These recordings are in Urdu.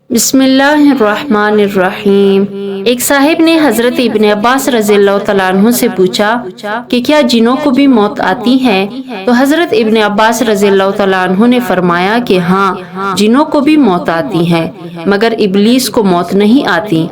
بسم اللہ الرحمن الرحیم۔ ایک صاحب نے حضرت ابن عباس رضی اللہ تعالیٰ عنہ سے پوچھا کہ کیا جنوں کو بھی موت آتی ہے؟ تو حضرت ابن عباس رضی اللہ تعالیٰ عنہ نے فرمایا کہ ہاں، جنوں کو بھی موت آتی ہے، مگر ابلیس کو موت نہیں آتی۔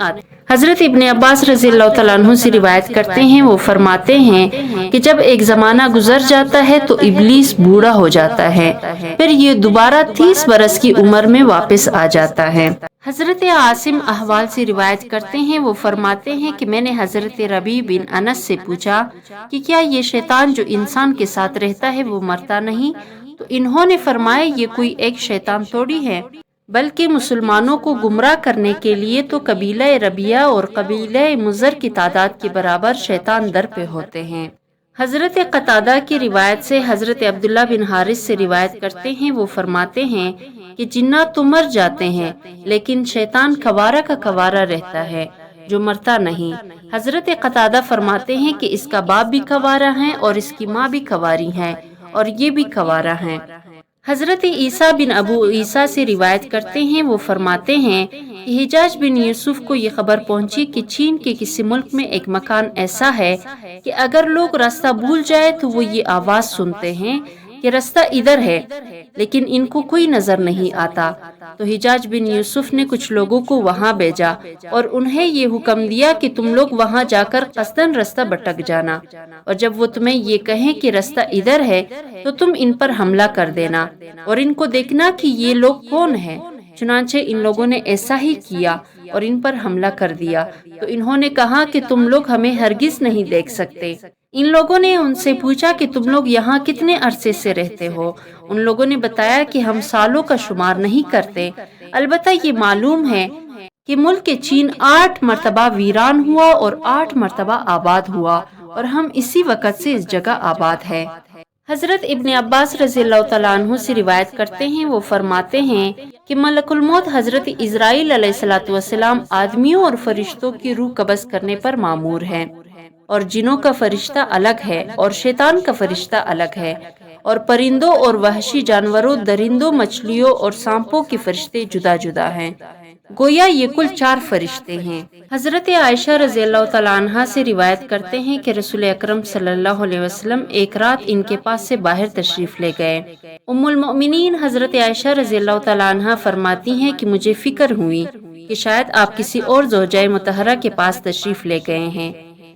حضرت ابن عباس رضی اللہ تعالیٰ عنہ سے روایت کرتے ہیں، وہ فرماتے ہیں کہ جب ایک زمانہ گزر جاتا ہے تو ابلیس بوڑھا ہو جاتا ہے، پھر یہ دوبارہ 30 برس کی عمر میں واپس آ جاتا ہے۔ حضرت عاصم احوال سے روایت کرتے ہیں، وہ فرماتے ہیں کہ میں نے حضرت ربیع بن انس سے پوچھا کہ کیا یہ شیطان جو انسان کے ساتھ رہتا ہے وہ مرتا نہیں؟ تو انہوں نے فرمایا یہ کوئی ایک شیطان تھوڑی ہے، بلکہ مسلمانوں کو گمراہ کرنے کے لیے تو قبیلہ ربیعہ اور قبیلہ مضر کی تعداد کے برابر شیطان در پہ ہوتے ہیں۔ حضرت قتادہ کی روایت سے حضرت عبداللہ بن حارث سے روایت کرتے ہیں، وہ فرماتے ہیں کہ جنات تو مر جاتے ہیں لیکن شیطان کوارا کا کوارا رہتا ہے جو مرتا نہیں۔ حضرت قتادہ فرماتے ہیں کہ اس کا باپ بھی کوارا ہے اور اس کی ماں بھی کواری ہے اور یہ بھی کوارا ہے۔ حضرت عیسیٰ بن ابو عیسیٰ سے روایت کرتے ہیں، وہ فرماتے ہیں کہ حجاج بن یوسف کو یہ خبر پہنچی کہ چین کے کسی ملک میں ایک مکان ایسا ہے کہ اگر لوگ راستہ بھول جائے تو وہ یہ آواز سنتے ہیں کہ راستہ ادھر ہے، لیکن ان کو کوئی نظر نہیں آتا۔ تو حجاج بن یوسف نے کچھ لوگوں کو وہاں بھیجا اور انہیں یہ حکم دیا کہ تم لوگ وہاں جا کر قصداً راستہ بھٹک جانا، اور جب وہ تمہیں یہ کہیں کہ راستہ ادھر ہے تو تم ان پر حملہ کر دینا اور ان کو دیکھنا کہ یہ لوگ کون ہیں۔ چنانچہ ان لوگوں نے ایسا ہی کیا اور ان پر حملہ کر دیا۔ تو انہوں نے کہا کہ تم لوگ ہمیں ہرگز نہیں دیکھ سکتے۔ ان لوگوں نے ان سے پوچھا کہ تم لوگ یہاں کتنے عرصے سے رہتے ہو؟ ان لوگوں نے بتایا کہ ہم سالوں کا شمار نہیں کرتے، البتہ یہ معلوم ہے کہ ملک چین 8 مرتبہ ویران ہوا اور 8 مرتبہ آباد ہوا، اور ہم اسی وقت سے اس جگہ آباد ہے۔ حضرت ابن عباس رضی اللہ تعالیٰ عنہ سے روایت کرتے ہیں، وہ فرماتے ہیں کہ ملک الموت حضرت اسرائیل علیہ السلام آدمیوں اور فرشتوں کی روح قبض کرنے پر مامور ہے، اور جنوں کا فرشتہ الگ ہے اور شیطان کا فرشتہ الگ ہے، اور پرندوں اور وحشی جانوروں، درندوں، مچھلیوں اور سانپوں کے فرشتے جدا جدا ہیں، گویا یہ کل 4 فرشتے ہیں۔ حضرت عائشہ رضی اللہ تعالیٰ عنہا سے روایت کرتے ہیں کہ رسول اکرم صلی اللہ علیہ وسلم ایک رات ان کے پاس سے باہر تشریف لے گئے۔ ام المؤمنین حضرت عائشہ رضی اللہ تعالیٰ عنہا فرماتی ہیں کہ مجھے فکر ہوئی کہ شاید آپ کسی اور زوجہ مطہرہ کے پاس تشریف لے گئے ہیں۔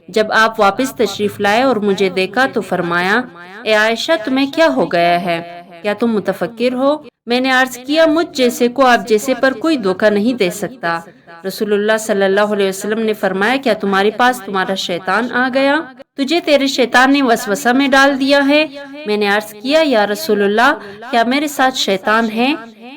جب آپ واپس تشریف لائے اور مجھے دیکھا تو فرمایا، اے عائشہ تمہیں کیا ہو گیا ہے؟ کیا تم متفکر ہو؟ میں نے عرض کیا، مجھ جیسے کو آپ جیسے پر کوئی دھوکہ نہیں دے سکتا۔ رسول اللہ صلی اللہ علیہ وسلم نے فرمایا، کیا تمہارے پاس تمہارا شیطان آ گیا؟ تجھے تیرے شیطان نے وسوسہ میں ڈال دیا ہے؟ میں نے عرض کیا، یا رسول اللہ، کیا میرے ساتھ شیطان ہے؟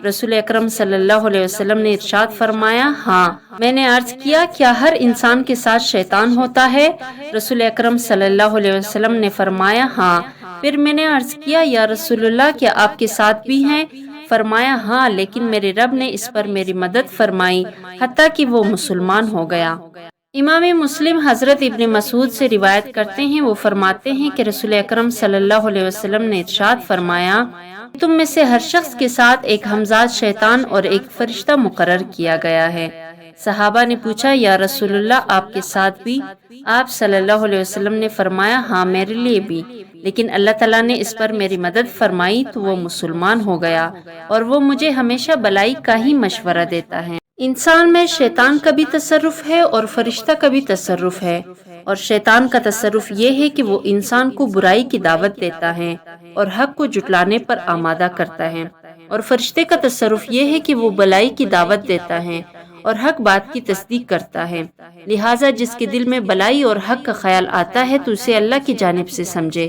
رسول اکرم صلی اللہ علیہ وسلم نے ارشاد فرمایا، ہاں۔ میں نے عرض کیا، کیا ہر انسان کے ساتھ شیطان ہوتا ہے؟ رسول اکرم صلی اللہ علیہ وسلم نے فرمایا، ہاں۔ پھر میں نے عرض کیا، یا رسول اللہ، کیا آپ کے ساتھ بھی ہیں؟ فرمایا، ہاں، لیکن میرے رب نے اس پر میری مدد فرمائی حتیٰ کہ وہ مسلمان ہو گیا۔ امام مسلم حضرت ابن مسعود سے روایت کرتے ہیں، وہ فرماتے ہیں کہ رسول اکرم صلی اللہ علیہ وسلم نے ارشاد فرمایا، تم میں سے ہر شخص کے ساتھ ایک ہمزاد شیطان اور ایک فرشتہ مقرر کیا گیا ہے۔ صحابہ نے پوچھا، یا رسول اللہ، آپ کے ساتھ بھی؟ آپ صلی اللہ علیہ وسلم نے فرمایا، ہاں، میرے لیے بھی، لیکن اللہ تعالیٰ نے اس پر میری مدد فرمائی تو وہ مسلمان ہو گیا، اور وہ مجھے ہمیشہ بلائی کا ہی مشورہ دیتا ہے۔ انسان میں شیطان کا بھی تصرف ہے اور فرشتہ کا بھی تصرف ہے، اور شیطان کا تصرف یہ ہے کہ وہ انسان کو برائی کی دعوت دیتا ہے اور حق کو جھٹلانے پر آمادہ کرتا ہے، اور فرشتے کا تصرف یہ ہے کہ وہ بلائی کی دعوت دیتا ہے اور حق بات کی تصدیق کرتا ہے۔ لہٰذا جس کے دل میں بلائی اور حق کا خیال آتا ہے تو اسے اللہ کی جانب سے سمجھے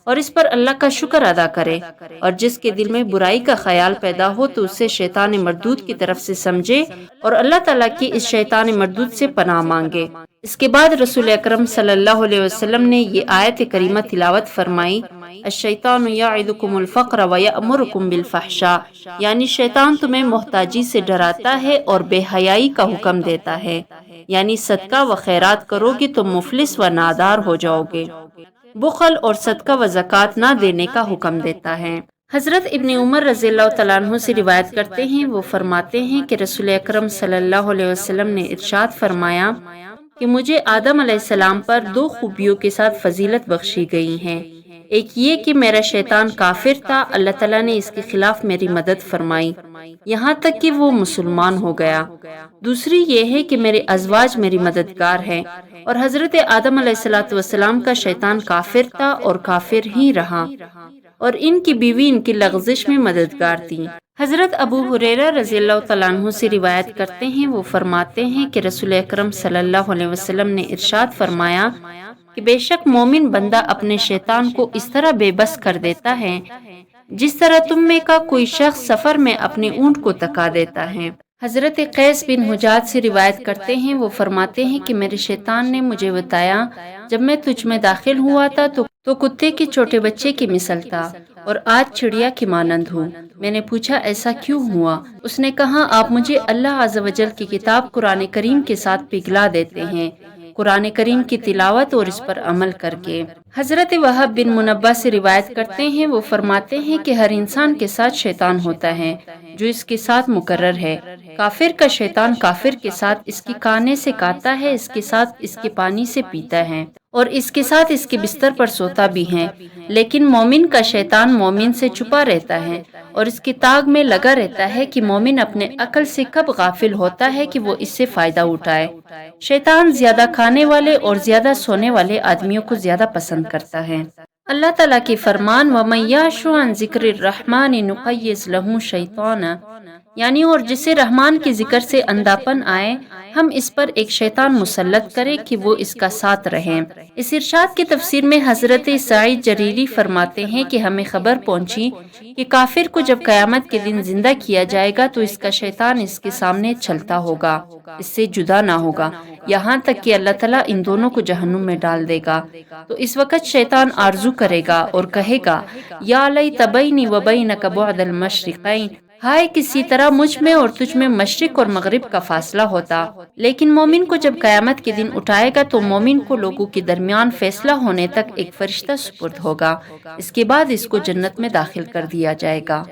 اور اس پر اللہ کا شکر ادا کرے، اور جس کے دل میں برائی کا خیال پیدا ہو تو اسے شیطان مردود کی طرف سے سمجھے اور اللہ تعالیٰ کی اس شیطان مردود سے پناہ مانگے۔ اس کے بعد رسول اکرم صلی اللہ علیہ وسلم نے یہ آیت کریمہ تلاوت فرمائی، الشیطان یعدکم الفقر ویأمرکم بالفحشاء، یعنی شیطان تمہیں محتاجی سے ڈراتا ہے اور بے حیائی کا حکم دیتا ہے، یعنی صدقہ و خیرات کرو گے تو مفلس و نادار ہو جاؤ گے، بخل اور صدقہ و زکوٰۃ نہ دینے کا حکم دیتا ہے۔ حضرت ابن عمر رضی اللہ تعالیٰ عنہ سے روایت کرتے ہیں، وہ فرماتے ہیں کہ رسول اکرم صلی اللہ علیہ وسلم نے ارشاد فرمایا کہ مجھے آدم علیہ السلام پر دو خوبیوں کے ساتھ فضیلت بخشی گئی ہیں۔ ایک یہ کہ میرا شیطان کافر تھا، اللہ تعالیٰ نے اس کے خلاف میری مدد فرمائی یہاں تک کہ وہ مسلمان ہو گیا۔ دوسری یہ ہے کہ میرے ازواج میری مددگار ہیں، اور حضرت آدم علیہ السلام کا شیطان کافر تھا اور کافر ہی رہا، اور ان کی بیوی ان کی لغزش میں مددگار تھی۔ حضرت ابو ہریرہ رضی اللہ تعالیٰ عنہ سے روایت کرتے ہیں، وہ فرماتے ہیں کہ رسول اکرم صلی اللہ علیہ وسلم نے ارشاد فرمایا کہ بے شک مومن بندہ اپنے شیطان کو اس طرح بے بس کر دیتا ہے جس طرح تم میں کا کوئی شخص سفر میں اپنے اونٹ کو تکا دیتا ہے۔ حضرت قیس بن حجاج سے روایت کرتے ہیں، وہ فرماتے ہیں کہ میرے شیطان نے مجھے بتایا جب میں تجھ میں داخل ہوا تھا تو کتے کے چھوٹے بچے کی مثل تھا اور آج چڑیا کی مانند ہوں۔ میں نے پوچھا ایسا کیوں ہوا؟ اس نے کہا آپ مجھے اللہ عز و جل کی کتاب قرآن کریم کے ساتھ پگھلا دیتے ہیں، قرآن کریم کی تلاوت اور اس پر عمل کر کے۔ حضرت وہب بن منبہ سے روایت کرتے ہیں، وہ فرماتے ہیں کہ ہر انسان کے ساتھ شیطان ہوتا ہے جو اس کے ساتھ مقرر ہے۔ کافر کا شیطان کافر کے ساتھ اس کی کانے سے کاتا ہے، اس کے ساتھ اس کے پانی سے پیتا ہے، اور اس کے ساتھ اس کے بستر پر سوتا بھی ہے۔ لیکن مومن کا شیطان مومن سے چھپا رہتا ہے اور اس کی تاغ میں لگا رہتا ہے کہ مومن اپنے عقل سے کب غافل ہوتا ہے کہ وہ اس سے فائدہ اٹھائے۔ شیطان زیادہ کھانے والے اور زیادہ سونے والے آدمیوں کو زیادہ پسند کرتا ہے۔ اللہ تعالیٰ کی فرمان وَمَن يَعْشُ عَن ذِكْرِ الرَّحْمَنِ نُقَيِّضْ لَهُ شَيْطَانًا، یعنی اور جسے رحمان کے ذکر سے اندھاپن آئے ہم اس پر ایک شیطان مسلط کرے کہ وہ اس کا ساتھ رہے۔ اس ارشاد کی تفسیر میں حضرت سعید جریری فرماتے ہیں کہ ہمیں خبر پہنچی کہ کافر کو جب قیامت کے دن زندہ کیا جائے گا تو اس کا شیطان اس کے سامنے چلتا ہوگا، اس سے جدا نہ ہوگا، یہاں تک کہ اللہ تعالیٰ ان دونوں کو جہنم میں ڈال دے گا۔ تو اس وقت شیطان آرزو کرے گا اور کہے گا یا لیت بینی و بینک بعد المشرقین، ہائے کسی طرح مجھ میں اور تجھ میں مشرق اور مغرب کا فاصلہ ہوتا۔ لیکن مومن کو جب قیامت کے دن اٹھائے گا تو مومن کو لوگوں کے درمیان فیصلہ ہونے تک ایک فرشتہ سپرد ہوگا، اس کے بعد اس کو جنت میں داخل کر دیا جائے گا۔